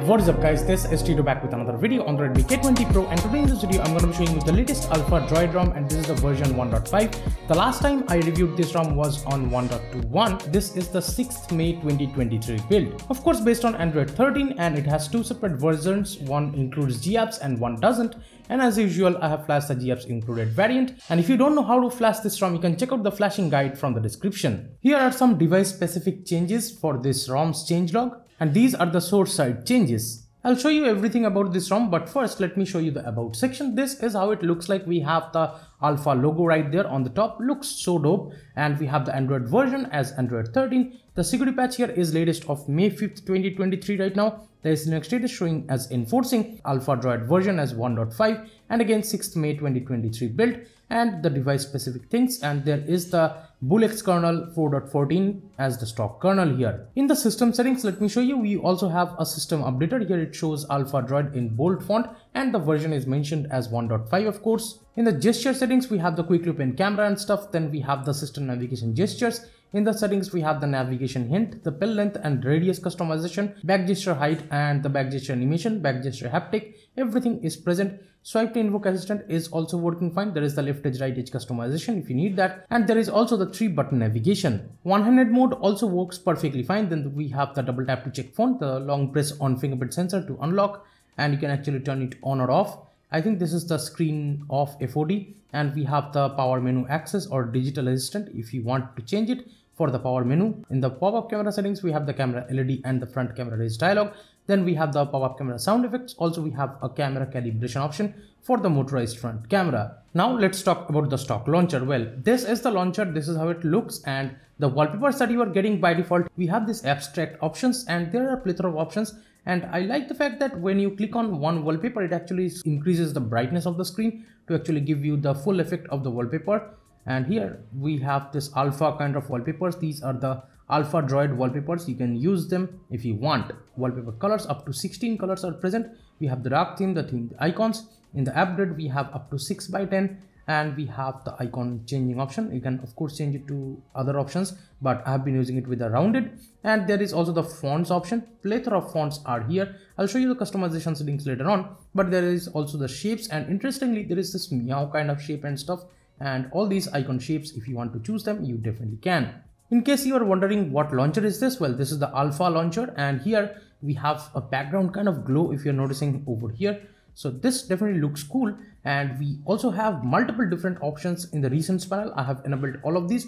What is up guys, this is Tito back with another video on the Redmi K20 Pro, and today in this video I'm going to be showing you the latest AlphaDroid ROM, and this is the version 1.5. The last time I reviewed this ROM was on 1.21. This is the 6th May 2023 build. Of course based on Android 13, and it has two separate versions. One includes GApps and one doesn't. And as usual, I have flashed the GApps included variant. And if you don't know how to flash this ROM, you can check out the flashing guide from the description. Here are some device specific changes for this ROM's changelog. And these are the source side changes. I'll show you everything about this ROM, but first let me show you the about section. This is how it looks like. We have the Alpha logo right there on the top, looks so dope. And we have the Android version as Android 13. The security patch here is latest of May 5th, 2023 right now. There is next status showing as enforcing AlphaDroid version as 1.5, and again 6th May 2023 build, and the device specific things. And there is the Bullx kernel 4.14 as the stock kernel here. In the system settings, let me show you, we also have a system updater. Here it shows AlphaDroid in bold font, and the version is mentioned as 1.5 of course. In the gesture settings, we have the quick loop in camera and stuff. Then we have the system navigation gestures. In the settings, we have the navigation hint, the pill length and radius customization, back gesture height and the back gesture animation, back gesture haptic. Everything is present. Swipe to invoke assistant is also working fine. There is the left edge, right edge customization if you need that. And there is also the 3-button navigation. One-handed mode also works perfectly fine. Then we have the double tap to check phone, the long press on fingerprint sensor to unlock, and you can actually turn it on or off. I think this is the screen off FOD, and we have the power menu access or digital assistant if you want to change it for the power menu. In the pop-up camera settings, we have the camera LED and the front camera raise dialog. Then we have the pop-up camera sound effects. Also, we have a camera calibration option for the motorized front camera. Now let's talk about the stock launcher. Well, this is the launcher. This is how it looks, and the wallpapers that you are getting by default, we have this abstract options, and there are a plethora of options. And I like the fact that when you click on one wallpaper, it actually increases the brightness of the screen to actually give you the full effect of the wallpaper. And here we have this alpha kind of wallpapers. These are the AlphaDroid wallpapers. You can use them if you want. Wallpaper colors, up to 16 colors are present. We have the dark theme, the themed icons. In the app grid, we have up to 6x10. And we have the icon changing option. You can of course change it to other options, but I have been using it with the rounded. And there is also the fonts option. Plethora of fonts are here. I'll show you the customization settings later on, but there is also the shapes, and interestingly there is this meow kind of shape and stuff, and all these icon shapes, if you want to choose them, you definitely can. In case you are wondering what launcher is this, well, this is the Alpha launcher, and here we have a background kind of glow if you're noticing over here. So this definitely looks cool, and we also have multiple different options in the recents panel. I have enabled all of these.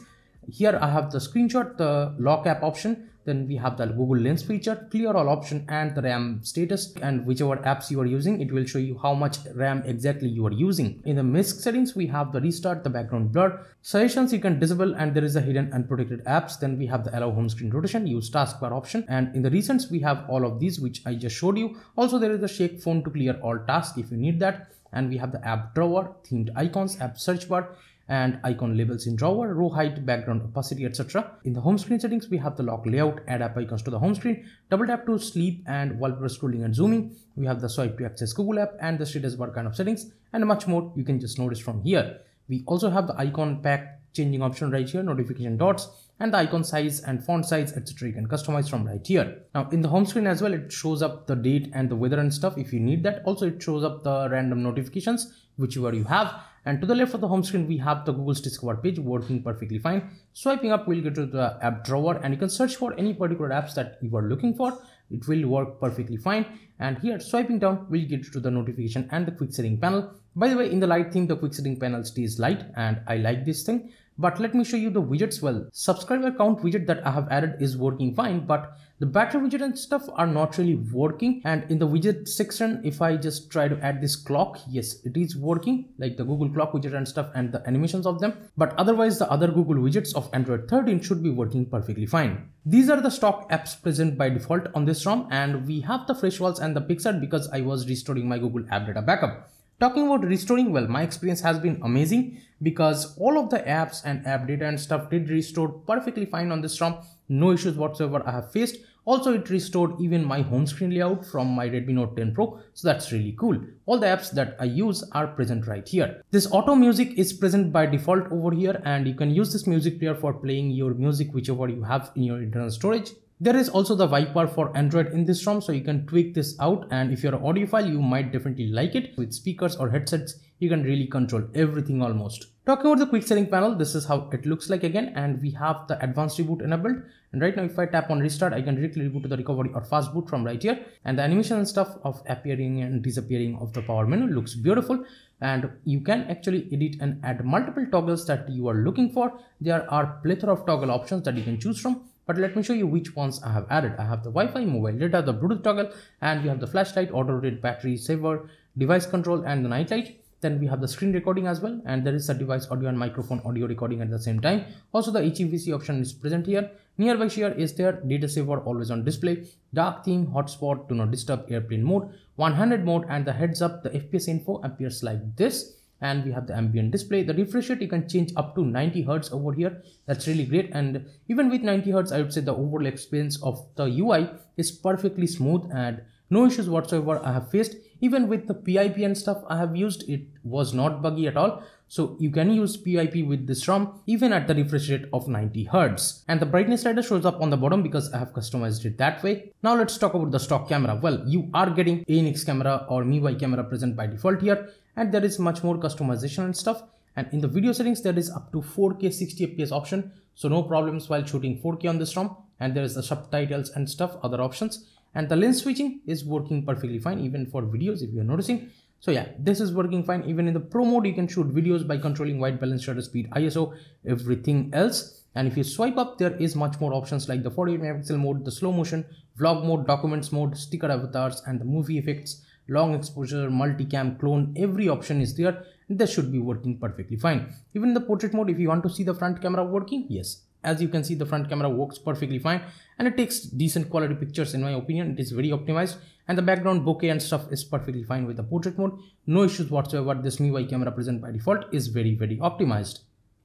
Here I have the screenshot, the lock app option, then we have the Google Lens feature, clear all option, and the RAM status, and whichever apps you are using, it will show you how much RAM exactly you are using. In the MISC settings, we have the restart, the background blur, suggestions you can disable, and there is a hidden unprotected apps. Then we have the allow home screen rotation, use taskbar option, and in the recents we have all of these which I just showed you. Also there is the shake phone to clear all tasks if you need that, and we have the app drawer, themed icons, app search bar, and icon labels in drawer, row height, background opacity, etc. In the home screen settings, we have the lock layout, add app icons to the home screen, double tap to sleep, and wallpaper scrolling and zooming. We have the swipe to access Google app, and the status bar kind of settings, and much more you can just notice from here. We also have the icon pack changing option right here, notification dots, and the icon size and font size, etc. you can customize from right here. Now in the home screen as well, it shows up the date and the weather and stuff if you need that. Also it shows up the random notifications whichever you have. And to the left of the home screen, we have the Google's Discover page working perfectly fine. Swiping up will get to the app drawer, and you can search for any particular apps that you are looking for. It will work perfectly fine. And here swiping down will get to the notification and the quick setting panel. By the way, in the light theme, the quick setting panel stays light, and I like this thing. But let me show you the widgets. Well, subscriber count widget that I have added is working fine, but the battery widget and stuff are not really working. And in the widget section, if I just try to add this clock, yes, it is working, like the Google clock widget and stuff and the animations of them. But otherwise, the other Google widgets of Android 13 should be working perfectly fine. These are the stock apps present by default on this ROM, and we have the fresh walls and the Pixar because I was restoring my Google app data backup. Talking about restoring, well, my experience has been amazing because all of the apps and app data and stuff did restore perfectly fine on this ROM. No issues whatsoever I have faced. Also, it restored even my home screen layout from my Redmi Note 10 Pro. So that's really cool. All the apps that I use are present right here. This auto music is present by default over here, and you can use this music player for playing your music whichever you have in your internal storage. There is also the Wallpaper for Android in this ROM, so you can tweak this out, and if you're an audiophile, you might definitely like it. With speakers or headsets, you can really control everything almost. Talking about the quick setting panel, this is how it looks like again, and we have the advanced reboot enabled. And right now if I tap on restart, I can directly reboot to the recovery or fast boot from right here. And the animation and stuff of appearing and disappearing of the power menu looks beautiful. And you can actually edit and add multiple toggles that you are looking for. There are plethora of toggle options that you can choose from. But let me show you which ones I have added. I have the Wi-Fi, mobile data, the Bluetooth toggle, and we have the flashlight, auto-rotate, battery saver, device control, and the night light. Then we have the screen recording as well, and there is a device audio and microphone audio recording at the same time. Also the HEVC option is present here. Nearby share is there, data saver always on display, dark theme, hotspot, do not disturb, airplane mode, 100 mode, and the heads up, the FPS info appears like this. And we have the ambient display. The refresh rate you can change up to 90 Hz over here. That's really great. And even with 90 Hz, I would say the overall experience of the UI is perfectly smooth and no issues whatsoever I have faced. Even with the PIP and stuff I have used, it was not buggy at all. So you can use PIP with this ROM even at the refresh rate of 90 Hz. And the brightness slider shows up on the bottom because I have customized it that way. Now let's talk about the stock camera. Well, you are getting ANX camera or MIUI camera present by default here. And there is much more customization and stuff. And in the video settings, there is up to 4K 60 FPS option. So no problems while shooting 4K on this ROM. And there is the subtitles and stuff, other options. And the lens switching is working perfectly fine, even for videos if you're noticing. So yeah, this is working fine. Even in the Pro mode, you can shoot videos by controlling white balance, shutter speed, ISO, everything else. And if you swipe up, there is much more options like the 48 megapixel mode, the slow motion, vlog mode, documents mode, sticker avatars, and the movie effects, long exposure, multicam, clone, every option is there. And this should be working perfectly fine. Even in the portrait mode, if you want to see the front camera working, yes. As you can see, the front camera works perfectly fine and it takes decent quality pictures in my opinion. It is very optimized and the background bokeh and stuff is perfectly fine with the portrait mode. No issues whatsoever. This MIUI camera present by default is very optimized.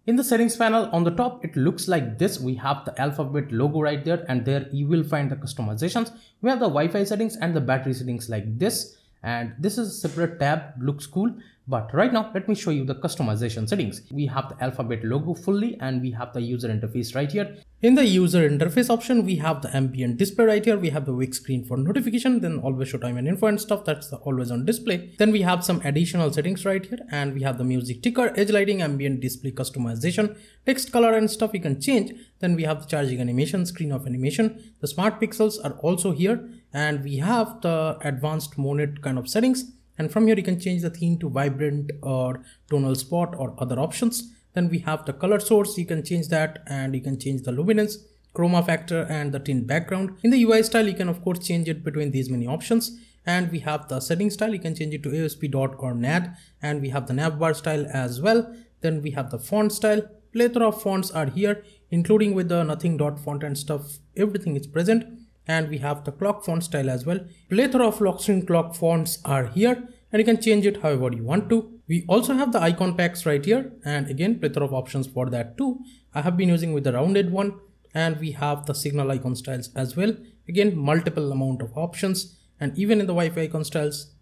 In the settings panel on the top, it looks like this. We have the Alphabet logo right there and there you will find the customizations. We have the Wi-Fi settings and the battery settings like this. And this is a separate tab, looks cool. But right now, let me show you the customization settings. We have the Alphabet logo fully and we have the user interface right here. In the user interface option, we have the ambient display right here. We have the wake screen for notification, then always show time and info and stuff. That's the always on display. Then we have some additional settings right here and we have the music ticker, edge lighting, ambient display customization, text color and stuff you can change. Then we have the charging animation, screen off animation. The smart pixels are also here and we have the advanced monet kind of settings. And from here you can change the theme to vibrant or tonal spot or other options. Then we have the color source, you can change that and you can change the luminance, chroma factor and the tint background. In the UI style, you can of course change it between these many options. And we have the setting style, you can change it to ASP dot or NAD. And we have the navbar style as well. Then we have the font style. Plethora of fonts are here, including with the nothing dot font and stuff, everything is present. And we have the clock font style as well. Plethora of lock screen clock fonts are here and you can change it however you want to. We also have the icon packs right here and again plethora of options for that too. I have been using with the rounded one and we have the signal icon styles as well. Again, multiple amount of options and even in the Wi-Fi icon styles,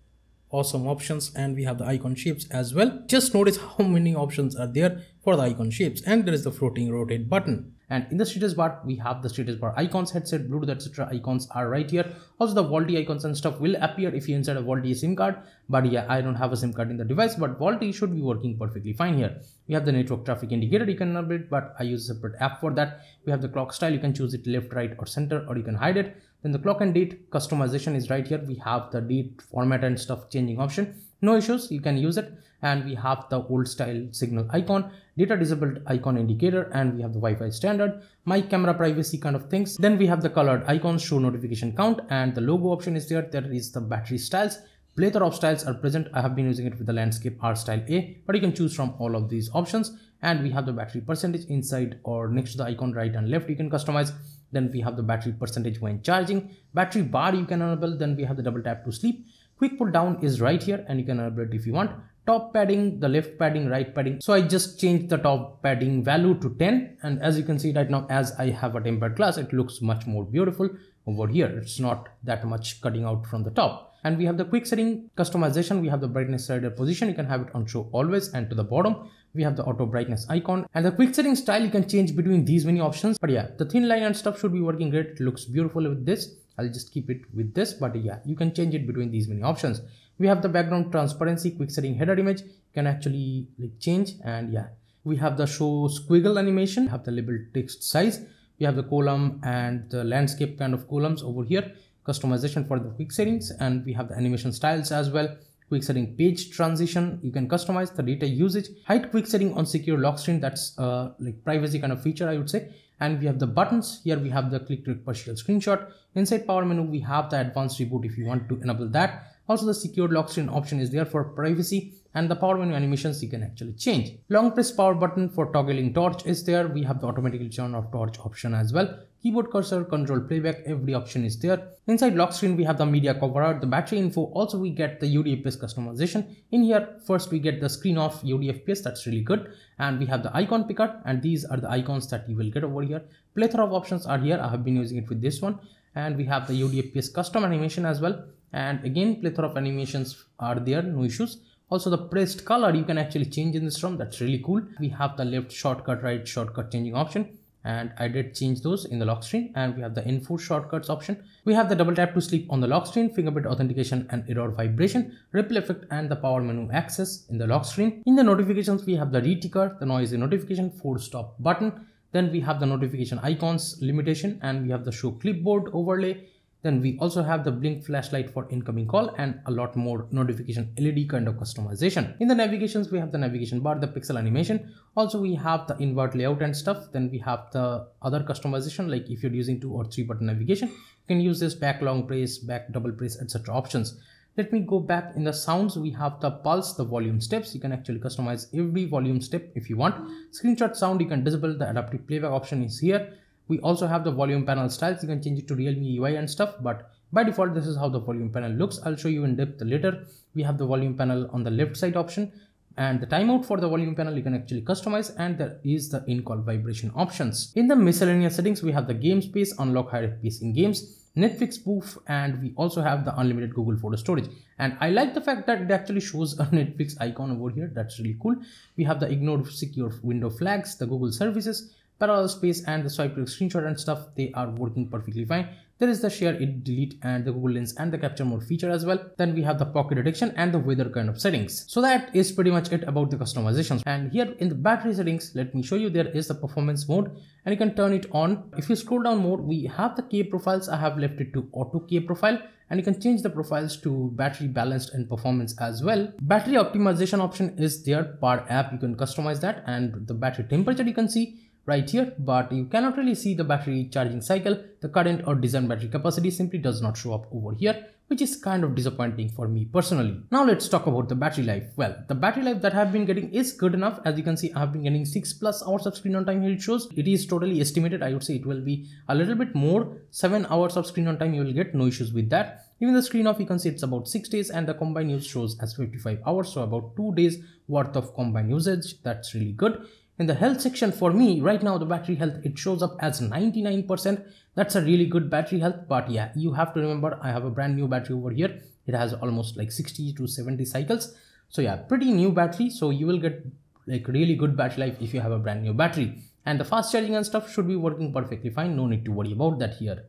awesome options. And we have the icon shapes as well. Just notice how many options are there for the icon shapes and there is the floating rotate button. And in the status bar, we have the status bar icons, headset, Bluetooth, etc. icons are right here. Also the VoLTE icons and stuff will appear if you insert a VoLTE SIM card. But yeah, I don't have a SIM card in the device, but VoLTE should be working perfectly fine here. We have the network traffic indicator, you can enable it, but I use a separate app for that. We have the clock style, you can choose it left, right or center, or you can hide it. Then the clock and date customization is right here. We have the date format and stuff changing option. No issues, you can use it. And we have the old style signal icon, data disabled icon indicator, and we have the Wi-Fi standard, my camera privacy kind of things. Then we have the colored icons, show notification count, and the logo option is there. There is the battery styles. Plethora of styles are present. I have been using it with the landscape R style A, but you can choose from all of these options. And we have the battery percentage inside or next to the icon, right and left, you can customize. Then we have the battery percentage when charging, battery bar you can enable. Then we have the double tap to sleep. Quick pull down is right here and you can enable it if you want. Top padding, the left padding, right padding. So I just changed the top padding value to 10. And as you can see right now, as I have a tempered glass, it looks much more beautiful over here. It's not that much cutting out from the top. And we have the quick setting customization. We have the brightness slider position. You can have it on show always, and to the bottom we have the auto brightness icon, and the quick setting style you can change between these many options. But yeah, the thin line and stuff should be working great. It looks beautiful with this. I'll just keep it with this, but yeah, you can change it between these many options. We have the background transparency, quick setting header image. You can actually change, and yeah, we have the show squiggle animation. We have the label text size. We have the column and the landscape kind of columns over here. Customization for the quick settings, and we have the animation styles as well. Quick setting page transition, you can customize the data usage. Hide quick setting on secure lock screen, that's like privacy kind of feature, I would say. And we have the buttons. Here we have the click to partial screenshot. Inside power menu we have the advanced reboot if you want to enable that. Also the secured lock screen option is there for privacy, and the power menu animations you can actually change. Long press power button for toggling torch is there. We have the automatically turn off torch option as well. Keyboard cursor, control playback, every option is there. Inside lock screen we have the media cover art, the battery info. Also we get the UDFPS customization. In here first we get the screen off UDFPS, that's really good. And we have the icon picker, and these are the icons that you will get over here. Plethora of options are here. I have been using it with this one. And we have the UDFPS custom animation as well. And again, plethora of animations are there, no issues. Also the pressed color you can actually change in this ROM, that's really cool. We have the left shortcut, right shortcut changing option, and I did change those in the lock screen. And we have the info shortcuts option. We have the double tap to sleep on the lock screen, fingerprint authentication and error vibration, ripple effect, and the power menu access in the lock screen. In the notifications we have the reticker, the noisy notification, force stop button. Then we have the notification icons limitation, and we have the show clipboard overlay. Then we also have the blink flashlight for incoming call, and a lot more notification LED kind of customization. In the navigations we have the navigation bar, the pixel animation. Also we have the invert layout and stuff. Then we have the other customization, like if you're using 2 or 3 button navigation, you can use this back long press, back double press, etc. options. Let me go back in the sounds. We have the pulse, the volume steps. You can actually customize every volume step if you want. Screenshot sound you can disable. The adaptive playback option is here. We also have the volume panel styles. You can change it to Realme UI and stuff, but by default this is how the volume panel looks. I'll show you in depth later. We have the volume panel on the left side option, and the timeout for the volume panel you can actually customize, and there is the in-call vibration options. In the miscellaneous settings we have the game space, unlock higher FPS in games, Netflix spoof, and we also have the unlimited Google photo storage. And I like the fact that it actually shows a Netflix icon over here. That's really cool. We have the ignore secure window flags, the Google services, parallel space, and the swipe to screenshot and stuff. They are working perfectly fine. There is the share, edit, delete, and the Google Lens and the capture mode feature as well. Then we have the pocket detection and the weather kind of settings. So that is pretty much it about the customizations. And here in the battery settings, let me show you, there is the performance mode, and you can turn it on. If you scroll down more, we have the K profiles. I have left it to auto K profile, and you can change the profiles to battery balanced and performance as well. Battery optimization option is there per app. You can customize that, and the battery temperature you can see right here, but you cannot really see the battery charging cycle. The current or design battery capacity simply does not show up over here, which is kind of disappointing for me personally. Now let's talk about the battery life. Well, the battery life that I have been getting is good enough. As you can see, I have been getting 6+ hours of screen on time here it shows. It is totally estimated. I would say it will be a little bit more. 7 hours of screen on time you will get, no issues with that. Even the screen off you can see it's about 6 days, and the combined use shows as 55 hours. So about 2 days worth of combined usage. That's really good. In the health section for me right now, the battery health, it shows up as 99%. That's a really good battery health. But yeah, you have to remember I have a brand new battery over here. It has almost like 60 to 70 cycles. So yeah, pretty new battery. So you will get like really good battery life if you have a brand new battery. And the fast charging and stuff should be working perfectly fine. No need to worry about that here.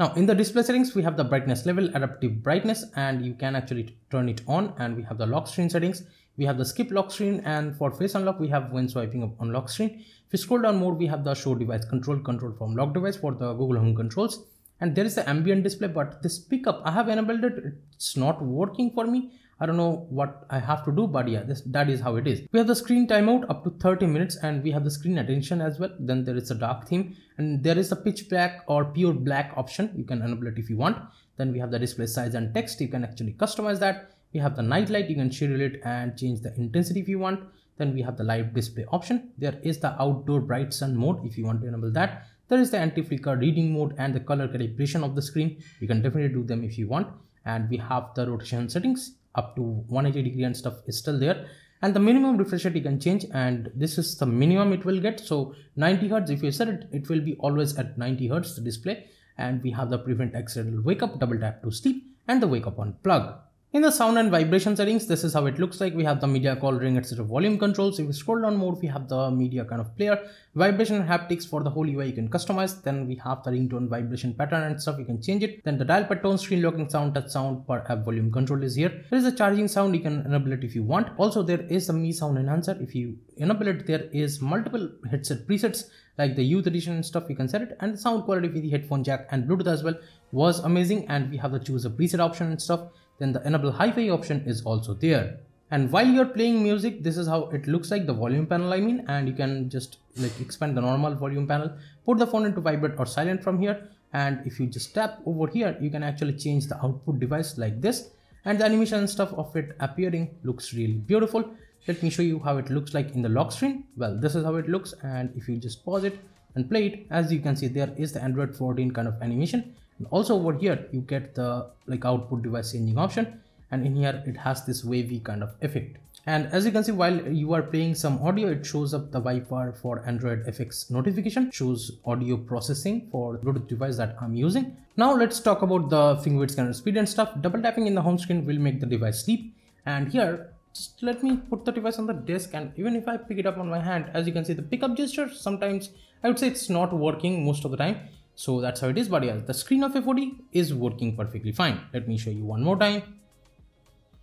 Now in the display settings, we have the brightness level, adaptive brightness, and you can actually turn it on. And we have the lock screen settings. We have the skip lock screen, and for face unlock we have when swiping up on lock screen. If you scroll down more, we have the show device control from lock device for the Google Home controls. And there is the ambient display, but this pickup I have enabled it. It's not working for me. I don't know what I have to do, but yeah, that is how it is. We have the screen timeout up to 30 minutes, and we have the screen attention as well. Then there is a dark theme, and there is a pitch black or pure black option. You can enable it if you want. Then we have the display size and text. You can actually customize that. We have the night light. You can schedule it and change the intensity if you want. Then we have the live display option. There is the outdoor bright sun mode if you want to enable that. There is the anti-flicker reading mode and the color calibration of the screen. You can definitely do them if you want. And we have the rotation settings up to 180 degree and stuff is still there. And the minimum refresh rate you can change, and this is the minimum it will get. So 90 Hz, if you set it, it will be always at 90 Hz the display. And we have the prevent accidental wake up, double tap to sleep. and the wake up on plug. In the sound and vibration settings, this is how it looks like. We have the media call, ring, etc. volume controls. If we scroll down more, we have the media kind of player, vibration and haptics. For the whole UI you can customize. Then we have the ringtone vibration pattern and stuff, you can change it. Then the dial pad tone, screen locking sound, touch sound, per app volume control is here. There is a charging sound, you can enable it if you want. Also there is a Mi sound enhancer. If you enable it, there is multiple headset presets like the youth edition and stuff, you can set it. And the sound quality with the headphone jack and Bluetooth as well was amazing. And we have the choose a preset option and stuff. Then the enable hi-fi option is also there. And while you're playing music, this is how it looks like, the volume panel I mean, and you can just like expand the normal volume panel, put the phone into vibrate or silent from here. And if you just tap over here, you can actually change the output device like this. And the animation and stuff of it appearing looks really beautiful. Let me show you how it looks like in the lock screen. Well, this is how it looks. And if you just pause it and play it, as you can see, there is the Android 14 kind of animation. And also over here you get the like output device changing option, and in here it has this wavy kind of effect. And as you can see, while you are playing some audio, it shows up the Wi-Fi for Android FX notification, shows audio processing for Bluetooth device that I'm using. Now let's talk about the fingerprint scanner speed and stuff. Double tapping in the home screen will make the device sleep. And here, just let me put the device on the desk, and even if I pick it up on my hand, as you can see, the pickup gesture, sometimes I would say it's not working most of the time. So that's how it is, but yeah, the screen of FOD is working perfectly fine. Let me show you one more time.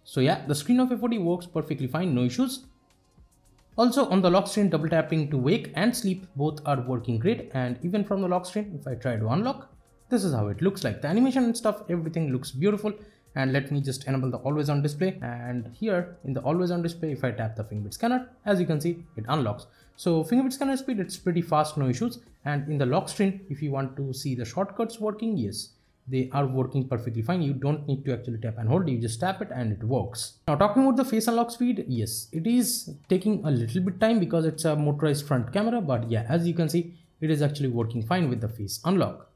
So yeah, the screen of FOD works perfectly fine, no issues. Also on the lock screen, double tapping to wake and sleep both are working great. And even from the lock screen, if I try to unlock, this is how it looks like. The animation and stuff, everything looks beautiful. And let me just enable the always on display. And here in the always on display, if I tap the fingerprint scanner, as you can see, it unlocks. So fingerprint scanner speed, it's pretty fast, no issues. And in the lock screen, if you want to see the shortcuts working, yes, they are working perfectly fine. You don't need to actually tap and hold, you just tap it and it works. Now talking about the face unlock speed, yes, it is taking a little bit time because it's a motorized front camera, but yeah, as you can see, it is actually working fine with the face unlock.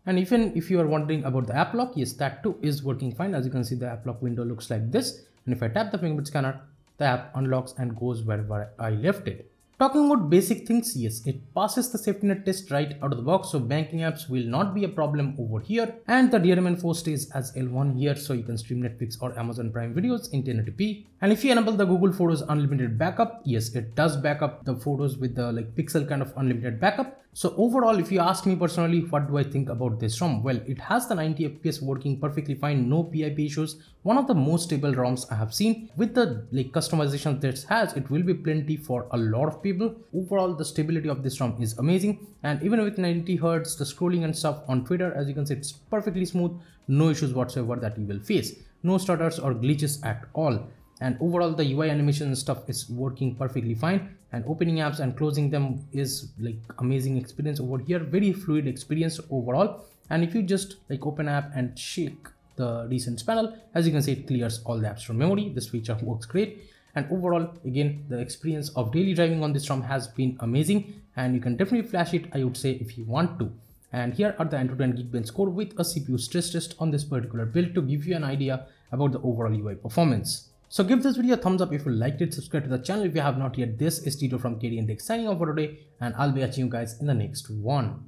And even if you are wondering about the AppLock, yes, that too is working fine. As you can see, the AppLock window looks like this. And if I tap the fingerprint scanner, the app unlocks and goes wherever I left it. Talking about basic things, yes, it passes the Safetynet test right out of the box, so banking apps will not be a problem over here. And the DRM-Info stays as L1 here, so you can stream Netflix or Amazon Prime videos in 1080p. And if you enable the Google Photos unlimited backup, yes, it does back up the photos with the like pixel kind of unlimited backup. So overall, if you ask me personally, what do I think about this ROM? Well, it has the 90 FPS working perfectly fine, no PIP issues. One of the most stable ROMs I have seen. With the like customization that it has, it will be plenty for a lot of people. Overall, the stability of this ROM is amazing. And even with 90 Hz, the scrolling and stuff on Twitter, as you can see, it's perfectly smooth. No issues whatsoever that you will face. No stutters or glitches at all. And overall, the UI animation and stuff is working perfectly fine. And opening apps and closing them is like amazing experience over here. Very fluid experience overall. And if you just like open app and shake the recent panel, as you can see, it clears all the apps from memory. This feature works great. And overall, again, the experience of daily driving on this ROM has been amazing. And you can definitely flash it, I would say, if you want to. And here are the Android and Geekbench score with a CPU stress test on this particular build to give you an idea about the overall UI performance. So give this video a thumbs up if you liked it, subscribe to the channel if you have not yet. This is Tito from KTNTECH signing off for today, and I'll be catching you guys in the next one.